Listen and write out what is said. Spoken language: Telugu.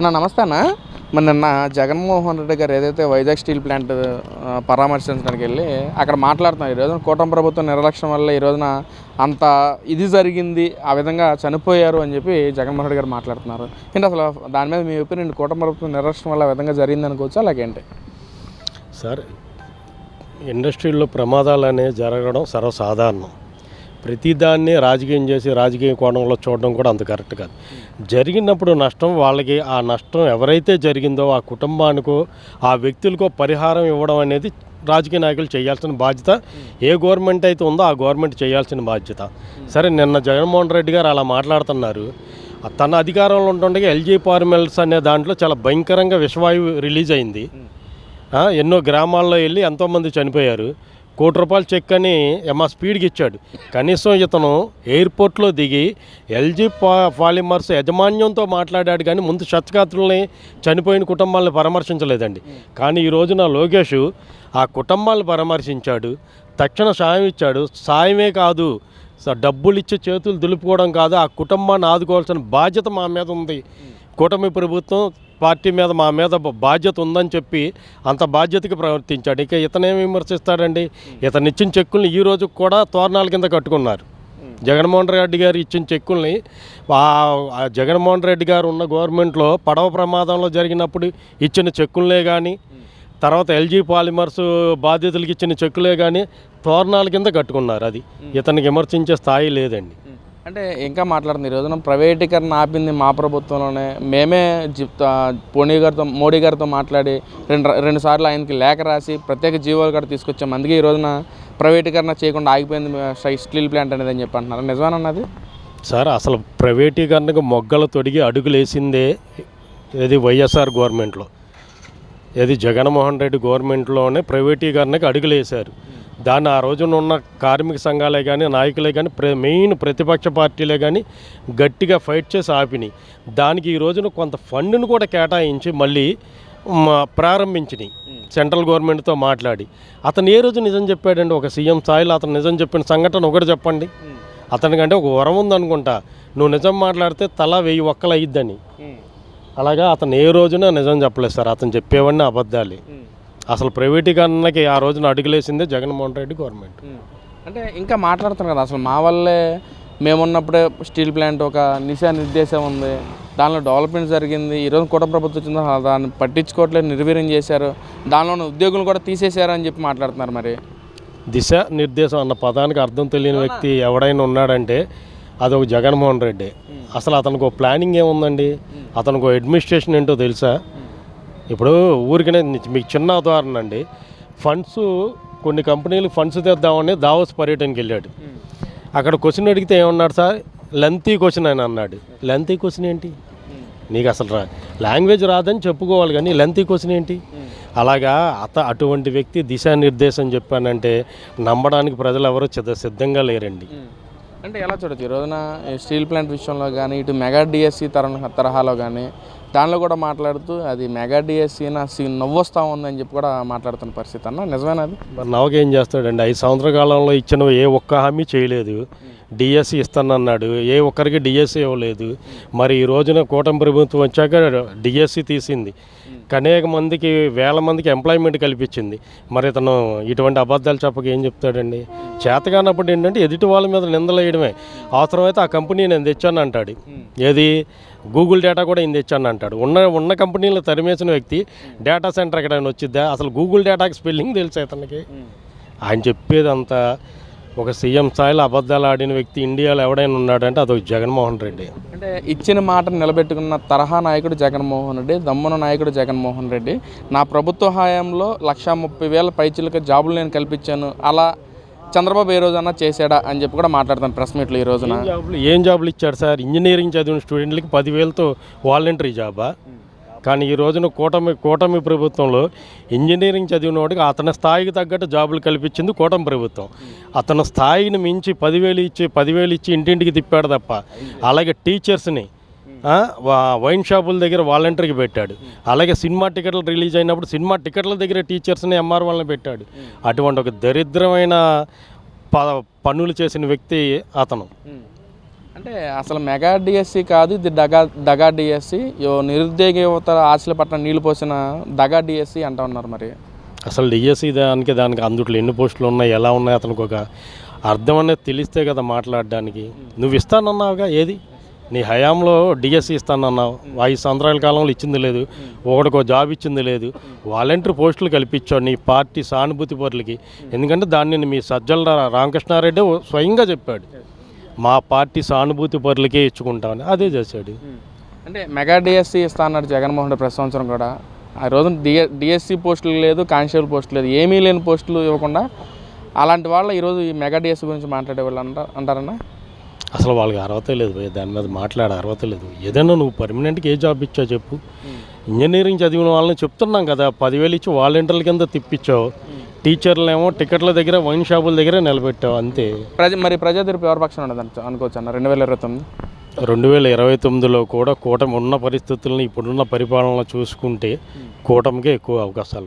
అన్న నమస్తే అన్న. మరి నిన్న జగన్మోహన్ రెడ్డి గారు ఏదైతే వైజాగ్ స్టీల్ ప్లాంట్ పరామర్శించడానికి వెళ్ళి అక్కడ మాట్లాడుతున్నారు, ఈ రోజున కూటమి ప్రభుత్వం నిర్లక్ష్యం వల్ల ఈ రోజున అంత ఇది జరిగింది, ఆ విధంగా చనిపోయారు అని చెప్పి జగన్మోహన్ రెడ్డి గారు మాట్లాడుతున్నారు. ఏంటి అసలు దాని మీద మీ ఒపీనియన్? కూటమి ప్రభుత్వం నిర్లక్ష్యం వల్ల ఆ విధంగా జరిగింది అనుకోవచ్చా లేకేంటి? సార్, ఇండస్ట్రీలో ప్రమాదాలు అనేవి జరగడం సర్వసాధారణం. ప్రతిదాన్ని రాజకీయం చేసి రాజకీయ కోణంలో చూడడం కూడా అంత కరెక్ట్ కాదు. జరిగినప్పుడు నష్టం వాళ్ళకి, ఆ నష్టం ఎవరైతే జరిగిందో ఆ కుటుంబానికో ఆ వ్యక్తులకో పరిహారం ఇవ్వడం అనేది రాజకీయ నాయకులు చేయాల్సిన బాధ్యత. ఏ గవర్నమెంట్ అయితే ఉందో ఆ గవర్నమెంట్ చేయాల్సిన బాధ్యత. సరే, నిన్న జగన్మోహన్ రెడ్డి గారు అలా మాట్లాడుతున్నారు. తన అధికారంలో ఉంటుండగా ఎల్జీ పాలిమర్స్ అనే దాంట్లో చాలా భయంకరంగా విషవాయువు రిలీజ్ అయింది. ఎన్నో గ్రామాల్లో వెళ్ళి ఎంతోమంది చనిపోయారు. ₹1 చెక్ అని స్పీడ్కి ఇచ్చాడు. కనీసం ఇతను ఎయిర్పోర్ట్లో దిగి ఎల్జీ పాలిమర్స్ యాజమాన్యంతో మాట్లాడాడు, కానీ ముందు క్షతగాత్రుల్ని చనిపోయిన కుటుంబాలను పరామర్శించలేదండి. కానీ ఈ రోజున లోకేష్ ఆ కుటుంబాలను పరామర్శించాడు, తక్షణ సాయం ఇచ్చాడు. సాయమే కాదు, డబ్బులు ఇచ్చి చేతులు దులుపుకోవడం కాదు, ఆ కుటుంబాన్ని ఆదుకోవాల్సిన బాధ్యత మా మీద ఉంది. కూటమి ప్రభుత్వం పార్టీ మీద మా మీద బాధ్యత ఉందని చెప్పి అంత బాధ్యతగా ప్రవర్తించాడు. ఇక ఇతనేమి విమర్శిస్తాడండి? ఇతను ఇచ్చిన చెక్కుల్ని ఈ రోజు కూడా తోరణాల కింద కట్టుకున్నారు. జగన్మోహన్ రెడ్డి గారు ఇచ్చిన చెక్కుల్ని జగన్మోహన్ రెడ్డి గారు ఉన్న గవర్నమెంట్లో పడవ ప్రమాదంలో జరిగినప్పుడు ఇచ్చిన చెక్కులనే కానీ, తర్వాత ఎల్జీ పాలిమర్స్ బాధితులకి ఇచ్చిన చెక్కులే కానీ తోరణాల కింద కట్టుకున్నారు. అది ఇతనికి విమర్శించే స్థాయి లేదండి. అంటే ఇంకా మాట్లాడుతుంది, ఈ రోజున ప్రైవేటీకరణ ఆపింది మా ప్రభుత్వంలోనే, మేమే మోడీ గారితో మాట్లాడి రెండు సార్లు ఆయనకి లేఖ రాసి ప్రత్యేక జీవోలు కూడా తీసుకొచ్చాం, అందుకే ఈ రోజున ప్రైవేటీకరణ చేయకుండా ఆగిపోయింది స్టీల్ ప్లాంట్ అనేది అని చెప్పి అంటున్నారు. నిజమేనన్నది? సార్, అసలు ప్రైవేటీకరణకు మొగ్గలు తొడిగి అడుగులేసిందే ఇది వైఎస్ఆర్ గవర్నమెంట్లో. ఇది జగన్మోహన్ రెడ్డి గవర్నమెంట్లోనే ప్రైవేటీకరణకు అడుగులేశారు. దాన్ని ఆ రోజున ఉన్న కార్మిక సంఘాలే కానీ, నాయకులే కానీ, మెయిన్ ప్రతిపక్ష పార్టీలే కానీ గట్టిగా ఫైట్ చేసి ఆపినాయి. దానికి ఈ రోజున కొంత ఫండ్ను కూడా కేటాయించి మళ్ళీ ప్రారంభించినాయి సెంట్రల్ గవర్నమెంట్తో మాట్లాడి. అతను ఏ రోజు నిజం చెప్పాడండి? ఒక సీఎం స్థాయిలో అతను నిజం చెప్పిన సంఘటన ఒకటి చెప్పండి. అతనికంటే ఒక వరం ఉందనుకుంటా, నువ్వు నిజం మాట్లాడితే తల 1000 ఒక్కలు అయ్యిద్దని. అలాగా అతను ఏ రోజున నిజం చెప్పలేదు సార్. అతను చెప్పేవన్నీ అబద్ధాలే. అసలు ప్రైవేటీకరణకి ఆ రోజున అడుగులేసిందే జగన్మోహన్ రెడ్డి గవర్నమెంట్. అంటే ఇంకా మాట్లాడుతున్నారు కదా, అసలు మా వల్లే మేమున్నప్పుడే స్టీల్ ప్లాంట్ ఒక నిర్దేశం ఉంది, దానిలో డెవలప్మెంట్ జరిగింది, ఈరోజు కూటమి ప్రభుత్వం వచ్చిందో దాన్ని పట్టించుకోవట్లేదు, నిర్వీర్యం చేశారు, దానిలో ఉన్న ఉద్యోగులు కూడా తీసేశారు అని చెప్పి మాట్లాడుతున్నారు. మరి దిశ నిర్దేశం అన్న పదానికి అర్థం తెలియని వ్యక్తి ఎవడైనా ఉన్నాడంటే అదొక జగన్మోహన్ రెడ్డి. అసలు అతనికి ఒక ప్లానింగ్ ఏముందండి? అతనికి ఒక అడ్మినిస్ట్రేషన్ ఏంటో తెలుసా? ఇప్పుడు ఊరికనే మీకు చిన్న ఉదాహరణ అండి. ఫండ్స్, కొన్ని కంపెనీలు ఫండ్స్ తెద్దామని దావోస్ పర్యటనకి వెళ్ళాడు. అక్కడ క్వశ్చన్ అడిగితే ఏమన్నాడు సార్? లెంతీ క్వశ్చన్ అని అన్నాడు. లెంతీ క్వశ్చన్ ఏంటి? నీకు అసలు లాంగ్వేజ్ రాదని చెప్పుకోవాలి, కానీ లెంతీ క్వశ్చన్ ఏంటి? అలాగా అటువంటి వ్యక్తి దిశానిర్దేశం చెప్పానంటే నమ్మడానికి ప్రజలు ఎవరో సిద్ధంగా లేరండి. అంటే ఎలా చూడొచ్చు, ఈ రోజున స్టీల్ ప్లాంట్ విషయంలో కానీ, ఇటు మెగా డిఎస్సి తరహాలో కానీ దానిలో కూడా మాట్లాడుతూ అది మెగా డిఎస్సి నవ్వొస్తా ఉందని చెప్పి కూడా మాట్లాడుతున్న పరిస్థితి అన్న. నిజమేనా అది? మరి నవ్వకేం చేస్తాడండి? 5 సంవత్సరాల కాలంలో ఇచ్చిన ఏ ఒక్క హామీ చేయలేదు. డిఎస్సి ఇస్తానన్నాడు, ఏ ఒక్కరికి డిఎస్సి ఇవ్వలేదు. మరి ఈ రోజున కూటమి ప్రభుత్వం వచ్చాక డిఎస్సి తీసింది, అనేక మందికి, వేల మందికి ఎంప్లాయ్మెంట్ కల్పించింది. మరి ఇతను ఇటువంటి అబద్ధాలు చెప్పక ఏం చెప్తాడండి? చేతగానప్పుడు ఏంటంటే ఎదుటి వాళ్ళ మీద నిందలు వేయడమే. అవసరమైతే ఆ కంపెనీ నేను తెచ్చాను అంటాడు. ఏది? గూగుల్ డేటా కూడా ఈయన తెచ్చాను అంటాడు. ఉన్న కంపెనీలు తరిమేసిన వ్యక్తి డేటా సెంటర్ ఎక్కడైనా వచ్చిద్దా? అసలు గూగుల్ డేటాకి స్పెల్లింగ్ తెలుసు అతనికి. ఆయన చెప్పేది అంతా ఒక సీఎం స్థాయిలో అబద్ధాలు ఆడిన వ్యక్తి ఇండియాలో ఎవడైనా ఉన్నాడంటే అదొక జగన్మోహన్ రెడ్డి. అంటే ఇచ్చిన మాట నిలబెట్టుకున్న తరహా నాయకుడు జగన్మోహన్ రెడ్డి, దమ్మున నాయకుడు జగన్మోహన్ రెడ్డి. నా ప్రభుత్వ హయాంలో 1,30,000 పైచిలకు జాబులు నేను కల్పించాను, అలా చంద్రబాబు ఏ రోజన్నా చేశాడా అని చెప్పి కూడా మాట్లాడతాను ప్రెస్ మీట్లో. ఈ రోజున ఏం జాబులు ఇచ్చాడు సార్? ఇంజనీరింగ్ చదివిన స్టూడెంట్లకి 10,000తో వాలంటరీ జాబా? కానీ ఈ రోజున కూటమి ప్రభుత్వంలో ఇంజనీరింగ్ చదివిన వాడికి అతని స్థాయికి తగ్గట్టు జాబులు కల్పించింది కూటమి ప్రభుత్వం. అతని స్థాయిని మించి 10,000 ఇచ్చి ఇంటింటికి తిప్పాడు తప్ప. అలాగే టీచర్స్ని వైన్ షాపుల దగ్గర వాలంటరీకి పెట్టాడు. అలాగే సినిమా టికెట్లు రిలీజ్ అయినప్పుడు సినిమా టికెట్ల దగ్గర టీచర్స్ని ఎంఆర్ఓలను పెట్టాడు. అటువంటి ఒక దరిద్రమైన పనులు చేసిన వ్యక్తి అతను. అంటే అసలు మెగా డిఎస్సి కాదు ఇది దగా డిఎస్సి నిరుద్యోగ యువత ఆశల పట్ల నీళ్లు పోసిన దగా డిఎస్సి అంటూ ఉన్నారు మరి. అసలు డిఎస్సి దానికి అందుట్లో ఎన్ని పోస్టులు ఉన్నాయి, ఎలా ఉన్నాయి, అతనికి ఒక అర్థం అనేది తెలిస్తే కదా మాట్లాడడానికి. నువ్వు ఇస్తానన్నావుగా, ఏది నీ హయాంలో డిఎస్సి ఇస్తానన్నావు, 5 సంవత్సరాల కాలంలో ఇచ్చింది లేదు, ఒకటికో జాబ్ ఇచ్చింది లేదు, వాలంటీర్ పోస్టులు కల్పించావు నీ పార్టీ సానుభూతి పరులకి. ఎందుకంటే దాన్ని మీ సజ్జల రామకృష్ణారెడ్డి స్వయంగా చెప్పాడు, మా పార్టీ సానుభూతి పరులకే ఇచ్చుకుంటామని, అదే చేశాడు. అంటే మెగా డిఎస్సి ఇస్తా అన్నాడు జగన్మోహన్ రెడ్డి ప్రతి సంవత్సరం కూడా. ఆ రోజున డిఎస్సి పోస్టులు లేదు, కానిస్టేబుల్ పోస్టులు లేదు, ఏమీ లేని పోస్టులు ఇవ్వకుండా అలాంటి వాళ్ళు ఈరోజు ఈ మెగా డిఎస్సి గురించి మాట్లాడే వాళ్ళు అంటారన్నా. అసలు వాళ్ళకి అర్హత లేదు భయ్య, దాని మీద మాట్లాడే అర్హత లేదు. ఏదైనా నువ్వు పర్మనెంట్గా ఏ జాబ్ ఇచ్చావు చెప్పు. ఇంజనీరింగ్ చదివిన వాళ్ళని చెప్తున్నాం కదా, 10,000 ఇచ్చి వాలంటీర్ల కింద తిప్పించావు. టీచర్లు ఏమో టికెట్ల దగ్గర, వైన్ షాపుల దగ్గర నిలబెట్టావు, అంతే. మరి ప్రజా తీర్పు ఎవరి పక్షాన ఉండదు అనుకోవచ్చు అన్న 2029? 2029లో కూడా కూటమి ఉన్న పరిస్థితులను, ఇప్పుడున్న పరిపాలన చూసుకుంటే కూటమికే ఎక్కువ అవకాశాలు ఉన్నాయి.